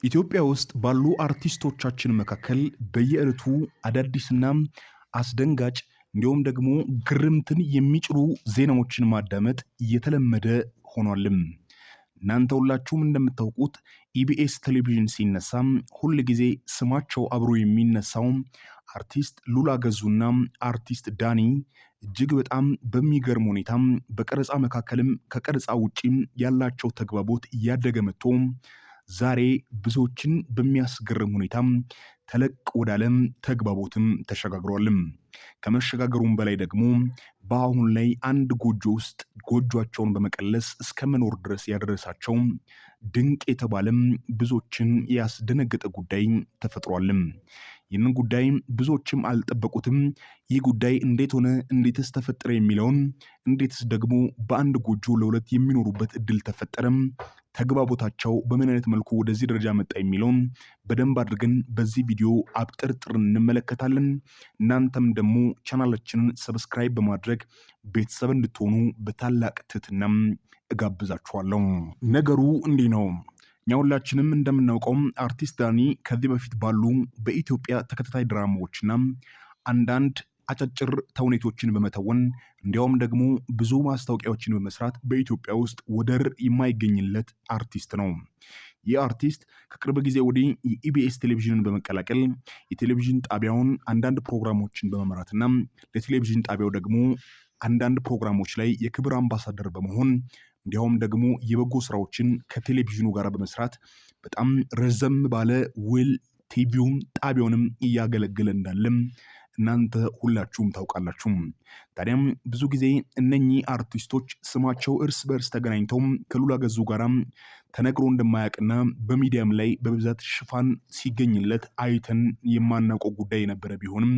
ኢትዮጵያ ውስጥ ባሉ አርቲስቶቻችን መካከል በየዕለቱ አዳዲስና አስደንጋጭ እንዲሁም ደግሞ ግርምትን የሚጭሩ ዜናዎችን ማዳመጥ እየተለመደ ሆኗልም። እናንተ ሁላችሁም እንደምታውቁት ኢቢኤስ ቴሌቪዥን ሲነሳ ሁል ጊዜ ስማቸው አብሮ የሚነሳው አርቲስት ሉላ ገዙና አርቲስት ዳኒ እጅግ በጣም በሚገርም ሁኔታ በቀረጻ መካከልም ከቀረጻ ውጪም ያላቸው ተግባቦት እያደገ መጥቶ ዛሬ ብዙዎችን በሚያስገርም ሁኔታ ተለቅ ወዳለም ተግባቦትም ተሸጋግሯልም። ከመሸጋገሩም በላይ ደግሞ በአሁን ላይ አንድ ጎጆ ውስጥ ጎጆቸውን በመቀለስ እስከ መኖር ድረስ ያደረሳቸው ድንቅ የተባለም ብዙዎችን ያስደነገጠ ጉዳይ ተፈጥሯልም። ይህንን ጉዳይ ብዙዎችም አልጠበቁትም። ይህ ጉዳይ እንዴት ሆነ፣ እንዴትስ ተፈጠረ የሚለውን እንዴትስ ደግሞ በአንድ ጎጆ ለሁለት የሚኖሩበት እድል ተፈጠረም፣ ተግባቦታቸው በምን አይነት መልኩ ወደዚህ ደረጃ መጣ የሚለውን በደንብ አድርገን በዚህ ቪዲዮ አብጠርጥር እንመለከታለን። እናንተም ደግሞ ቻናላችንን ሰብስክራይብ በማድረግ ቤተሰብ እንድትሆኑ በታላቅ ትህትናም እጋብዛችኋለሁ። ነገሩ እንዲህ ነው። እኛ ሁላችንም እንደምናውቀው አርቲስት ዳኒ ከዚህ በፊት ባሉ በኢትዮጵያ ተከታታይ ድራማዎችና አንዳንድ አጫጭር ተውኔቶችን በመተወን እንዲያውም ደግሞ ብዙ ማስታወቂያዎችን በመስራት በኢትዮጵያ ውስጥ ወደር የማይገኝለት አርቲስት ነው። ይህ አርቲስት ከቅርብ ጊዜ ወዲህ የኢቢኤስ ቴሌቪዥንን በመቀላቀል የቴሌቪዥን ጣቢያውን አንዳንድ ፕሮግራሞችን በመምራትና ለቴሌቪዥን ጣቢያው ደግሞ አንዳንድ ፕሮግራሞች ላይ የክብር አምባሳደር በመሆን እንዲያውም ደግሞ የበጎ ስራዎችን ከቴሌቪዥኑ ጋር በመስራት በጣም ረዘም ባለ ውል ቲቪውን ጣቢያውንም እያገለገለ እንዳለም እናንተ ሁላችሁም ታውቃላችሁ። ታዲያም ብዙ ጊዜ እነኚህ አርቲስቶች ስማቸው እርስ በርስ ተገናኝተው ከሉላ ገዙ ጋር ተነግሮ እንደማያውቅና በሚዲያም ላይ በብዛት ሽፋን ሲገኝለት አይተን የማናውቀው ጉዳይ የነበረ ቢሆንም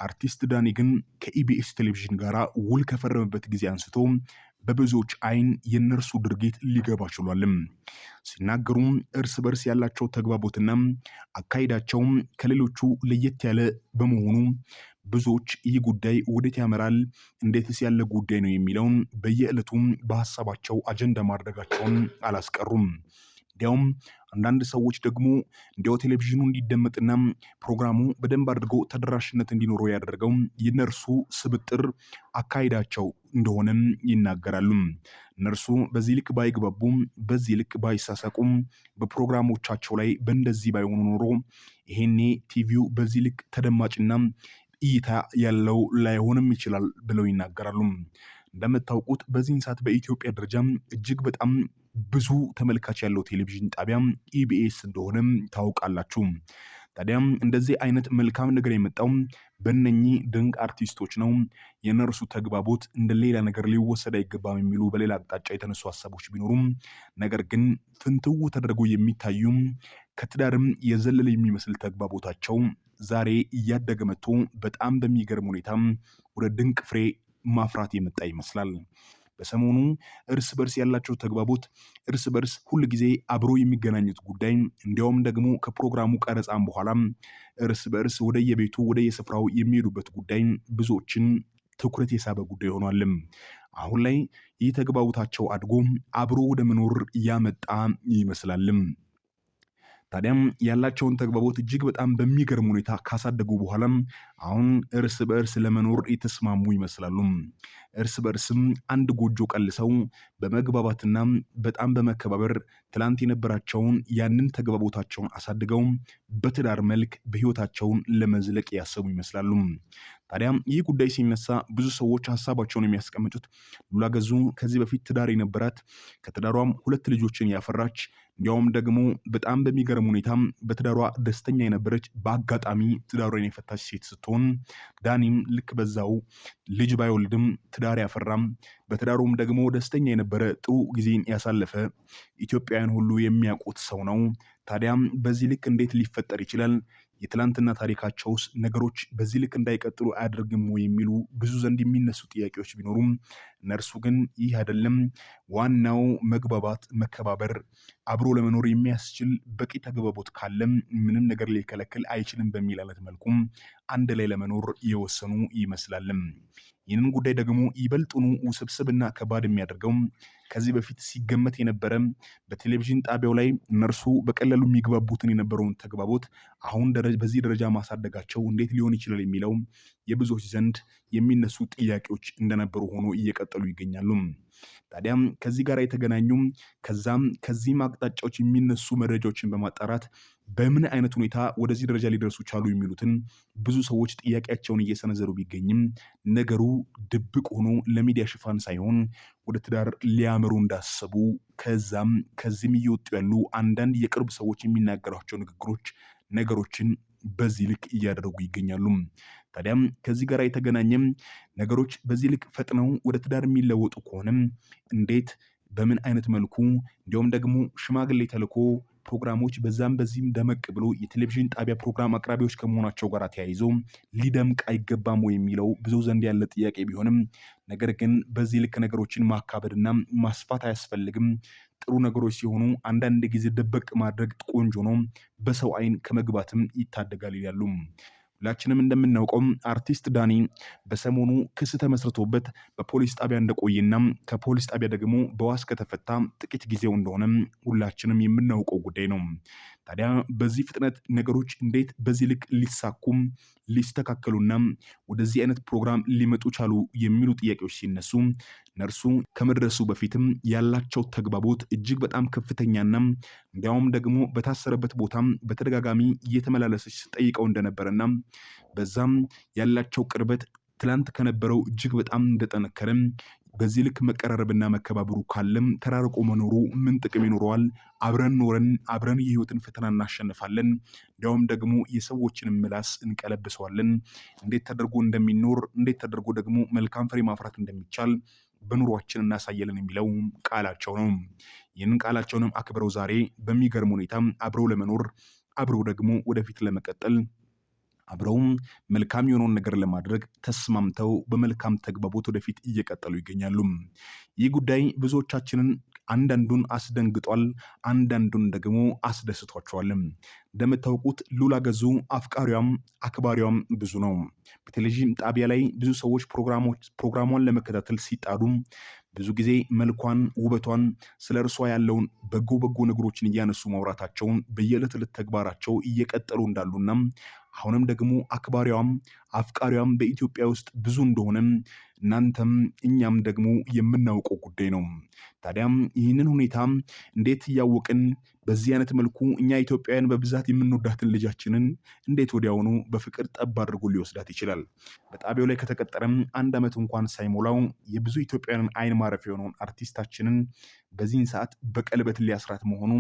አርቲስት ዳኒ ግን ከኢቢኤስ ቴሌቪዥን ጋር ውል ከፈረመበት ጊዜ አንስቶ በብዙዎች አይን የነርሱ ድርጊት ሊገባ ችሏልም። ሲናገሩም እርስ በርስ ያላቸው ተግባቦትና አካሄዳቸው ከሌሎቹ ለየት ያለ በመሆኑ ብዙዎች ይህ ጉዳይ ወዴት ያመራል፣ እንዴትስ ያለ ጉዳይ ነው የሚለውን በየዕለቱም በሀሳባቸው አጀንዳ ማድረጋቸውን አላስቀሩም። እንዲያውም አንዳንድ ሰዎች ደግሞ እንዲያው ቴሌቪዥኑ እንዲደመጥና ፕሮግራሙ በደንብ አድርጎ ተደራሽነት እንዲኖረው ያደረገው የነርሱ ስብጥር አካሄዳቸው እንደሆነም ይናገራሉ። እነርሱ በዚህ ልክ ባይግባቡም፣ በዚህ ልክ ባይሳሳቁም፣ በፕሮግራሞቻቸው ላይ በእንደዚህ ባይሆኑ ኖሮ ይሄኔ ቲቪው በዚህ ልክ ተደማጭና እይታ ያለው ላይሆንም ይችላል ብለው ይናገራሉ። እንደምታውቁት በዚህን ሰዓት በኢትዮጵያ ደረጃ እጅግ በጣም ብዙ ተመልካች ያለው ቴሌቪዥን ጣቢያ ኢቢኤስ እንደሆነም ታውቃላችሁ። ታዲያም እንደዚህ አይነት መልካም ነገር የመጣው በእነኚህ ድንቅ አርቲስቶች ነው። የነርሱ ተግባቦት እንደ ሌላ ነገር ሊወሰድ አይገባም የሚሉ በሌላ አቅጣጫ የተነሱ ሀሳቦች ቢኖሩም ነገር ግን ፍንትው ተደርጎ የሚታዩ ከትዳርም የዘለለ የሚመስል ተግባቦታቸው ዛሬ እያደገ መጥቶ በጣም በሚገርም ሁኔታ ወደ ድንቅ ፍሬ ማፍራት የመጣ ይመስላል። በሰሞኑ እርስ በርስ ያላቸው ተግባቦት እርስ በርስ ሁል ጊዜ አብሮ የሚገናኙት ጉዳይ እንዲያውም ደግሞ ከፕሮግራሙ ቀረጻም በኋላ እርስ በርስ ወደየቤቱ ወደየስፍራው የሚሄዱበት ጉዳይ ብዙዎችን ትኩረት የሳበ ጉዳይ ሆኗልም። አሁን ላይ ይህ ተግባቦታቸው አድጎ አብሮ ወደ መኖር ያመጣ ይመስላልም። ታዲያም ያላቸውን ተግባቦት እጅግ በጣም በሚገርም ሁኔታ ካሳደጉ በኋላ አሁን እርስ በእርስ ለመኖር የተስማሙ ይመስላሉ። እርስ በእርስም አንድ ጎጆ ቀልሰው በመግባባትና በጣም በመከባበር ትላንት የነበራቸውን ያንን ተግባቦታቸውን አሳድገው በትዳር መልክ በህይወታቸውን ለመዝለቅ ያሰቡ ይመስላሉ። ታዲያም ይህ ጉዳይ ሲነሳ ብዙ ሰዎች ሀሳባቸውን የሚያስቀምጡት ሉላ ገዙ ከዚህ በፊት ትዳር የነበራት ከትዳሯም 2 ልጆችን ያፈራች እንዲያውም ደግሞ በጣም በሚገርም ሁኔታ በትዳሯ ደስተኛ የነበረች በአጋጣሚ ትዳሯን የፈታች ሴት ስትሆን ዳኒም ልክ በዛው ልጅ ባይወልድም ትዳር ያፈራም በትዳሩም ደግሞ ደስተኛ የነበረ ጥሩ ጊዜን ያሳለፈ ኢትዮጵያውያን ሁሉ የሚያውቁት ሰው ነው። ታዲያም በዚህ ልክ እንዴት ሊፈጠር ይችላል? የትላንትና ታሪካቸውስ ነገሮች በዚህ ልክ እንዳይቀጥሉ አያደርግም ወይ የሚሉ ብዙ ዘንድ የሚነሱ ጥያቄዎች ቢኖሩም እነርሱ ግን ይህ አይደለም፣ ዋናው መግባባት፣ መከባበር፣ አብሮ ለመኖር የሚያስችል በቂ ተግባቦት ካለም ምንም ነገር ሊከለክል አይችልም በሚል አይነት መልኩም አንድ ላይ ለመኖር የወሰኑ ይመስላልም። ይህንን ጉዳይ ደግሞ ይበልጡኑ ውስብስብና ከባድ የሚያደርገው ከዚህ በፊት ሲገመት የነበረ በቴሌቪዥን ጣቢያው ላይ እነርሱ በቀላሉ የሚግባቡትን የነበረውን ተግባቦት አሁን በዚህ ደረጃ ማሳደጋቸው እንዴት ሊሆን ይችላል የሚለው የብዙዎች ዘንድ የሚነሱ ጥያቄዎች እንደነበሩ ሆኖ እየቀጠሉ ይገኛሉ። ታዲያም ከዚህ ጋር የተገናኙ ከዚህም አቅጣጫዎች የሚነሱ መረጃዎችን በማጣራት በምን አይነት ሁኔታ ወደዚህ ደረጃ ሊደርሱ ቻሉ የሚሉትን ብዙ ሰዎች ጥያቄያቸውን እየሰነዘሩ ቢገኝም ነገሩ ድብቅ ሆኖ ለሚዲያ ሽፋን ሳይሆን ወደ ትዳር ሊያመሩ እንዳሰቡ ከዚህም እየወጡ ያሉ አንዳንድ የቅርብ ሰዎች የሚናገሯቸው ንግግሮች ነገሮችን በዚህ ልክ እያደረጉ ይገኛሉ። ታዲያም ከዚህ ጋር የተገናኘም ነገሮች በዚህ ልክ ፈጥነው ወደ ትዳር የሚለወጡ ከሆነም እንዴት በምን አይነት መልኩ እንዲሁም ደግሞ ሽማግሌ ተልኮ ፕሮግራሞች በዛም በዚህም ደመቅ ብሎ የቴሌቪዥን ጣቢያ ፕሮግራም አቅራቢዎች ከመሆናቸው ጋር ተያይዞ ሊደምቅ አይገባም ወይ የሚለው ብዙ ዘንድ ያለ ጥያቄ ቢሆንም ነገር ግን በዚህ ልክ ነገሮችን ማካበድና ማስፋት አያስፈልግም። ጥሩ ነገሮች ሲሆኑ አንዳንድ ጊዜ ደበቅ ማድረግ ቆንጆ ነው፣ በሰው አይን ከመግባትም ይታደጋል ይላሉ። ሁላችንም እንደምናውቀው አርቲስት ዳኒ በሰሞኑ ክስ ተመስርቶበት በፖሊስ ጣቢያ እንደቆየና ከፖሊስ ጣቢያ ደግሞ በዋስ ከተፈታ ጥቂት ጊዜው እንደሆነ ሁላችንም የምናውቀው ጉዳይ ነው። ታዲያ በዚህ ፍጥነት ነገሮች እንዴት በዚህ ልክ ሊሳኩም ሊስተካከሉና ወደዚህ አይነት ፕሮግራም ሊመጡ ቻሉ የሚሉ ጥያቄዎች ሲነሱ እነርሱ ከመድረሱ በፊትም ያላቸው ተግባቦት እጅግ በጣም ከፍተኛና እንዲያውም ደግሞ በታሰረበት ቦታም በተደጋጋሚ እየተመላለሰች ጠይቀው እንደነበረና በዛም ያላቸው ቅርበት ትላንት ከነበረው እጅግ በጣም እንደጠነከረ በዚህ ልክ መቀራረብና መከባበሩ ካለም ተራርቆ መኖሩ ምን ጥቅም ይኖረዋል? አብረን ኖረን አብረን የህይወትን ፈተና እናሸንፋለን፣ እንዲያውም ደግሞ የሰዎችን ምላስ እንቀለብሰዋለን። እንዴት ተደርጎ እንደሚኖር እንዴት ተደርጎ ደግሞ መልካም ፍሬ ማፍራት እንደሚቻል በኑሯችን እናሳያለን የሚለው ቃላቸው ነው። ይህንን ቃላቸውንም አክብረው ዛሬ በሚገርም ሁኔታ አብረው ለመኖር አብረው ደግሞ ወደፊት ለመቀጠል አብረውም መልካም የሆነውን ነገር ለማድረግ ተስማምተው በመልካም ተግባቦት ወደፊት እየቀጠሉ ይገኛሉ። ይህ ጉዳይ ብዙዎቻችንን አንዳንዱን አስደንግጧል፣ አንዳንዱን ደግሞ አስደስቷቸዋል። እንደምታውቁት ሉላ ገዙ አፍቃሪዋም አክባሪዋም ብዙ ነው። በቴሌቪዥን ጣቢያ ላይ ብዙ ሰዎች ፕሮግራሟን ለመከታተል ሲጣዱ ብዙ ጊዜ መልኳን፣ ውበቷን፣ ስለ እርሷ ያለውን በጎ ነገሮችን እያነሱ ማውራታቸውን በየዕለት ዕለት ተግባራቸው እየቀጠሉ እንዳሉና አሁንም ደግሞ አክባሪዋም አፍቃሪዋም በኢትዮጵያ ውስጥ ብዙ እንደሆነ እናንተም እኛም ደግሞ የምናውቀው ጉዳይ ነው። ታዲያም ይህንን ሁኔታ እንዴት እያወቅን በዚህ አይነት መልኩ እኛ ኢትዮጵያውያን በብዛት የምንወዳትን ልጃችንን እንዴት ወዲያውኑ በፍቅር ጠብ አድርጎ ሊወስዳት ይችላል? በጣቢያው ላይ ከተቀጠረም 1 ዓመት እንኳን ሳይሞላው የብዙ ኢትዮጵያውያንን አይን ማረፊያ የሆነውን አርቲስታችንን በዚህን ሰዓት በቀለበት ሊያስራት መሆኑ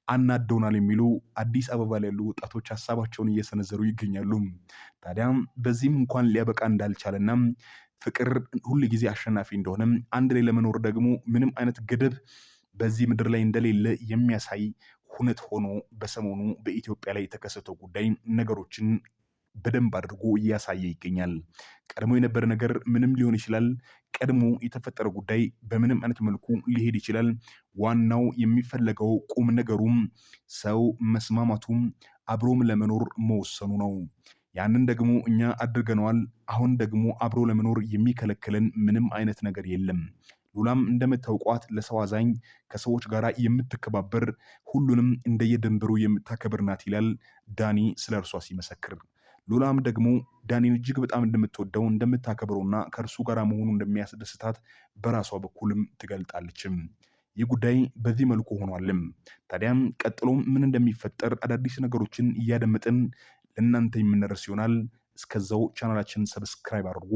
አናደውናል የሚሉ አዲስ አበባ ላይ ያሉ ወጣቶች ሀሳባቸውን እየሰነዘሩ ይገኛሉ። ታዲያም በዚህም እንኳን ሊያበቃ እንዳልቻለና ፍቅር ሁል ጊዜ አሸናፊ እንደሆነ አንድ ላይ ለመኖር ደግሞ ምንም አይነት ገደብ በዚህ ምድር ላይ እንደሌለ የሚያሳይ ሁነት ሆኖ በሰሞኑ በኢትዮጵያ ላይ የተከሰተው ጉዳይ ነገሮችን በደንብ አድርጎ እያሳየ ይገኛል። ቀድሞ የነበረ ነገር ምንም ሊሆን ይችላል። ቀድሞ የተፈጠረ ጉዳይ በምንም አይነት መልኩ ሊሄድ ይችላል። ዋናው የሚፈለገው ቁም ነገሩም ሰው መስማማቱም አብሮም ለመኖር መወሰኑ ነው። ያንን ደግሞ እኛ አድርገነዋል። አሁን ደግሞ አብሮ ለመኖር የሚከለክለን ምንም አይነት ነገር የለም። ሉላም እንደምታውቋት ለሰው አዛኝ፣ ከሰዎች ጋር የምትከባበር፣ ሁሉንም እንደየድንበሩ የምታከብር ናት ይላል ዳኒ ስለ እርሷ ሲመሰክር። ሉላም ደግሞ ዳኒን እጅግ በጣም እንደምትወደው እንደምታከብረውና ከእርሱ ጋር መሆኑ እንደሚያስደስታት በራሷ በኩልም ትገልጣለችም። ይህ ጉዳይ በዚህ መልኩ ሆኗልም። ታዲያም ቀጥሎም ምን እንደሚፈጠር አዳዲስ ነገሮችን እያደመጥን ለእናንተ የምንደርስ ይሆናል። እስከዛው ቻናላችንን ሰብስክራይብ አድርጉ።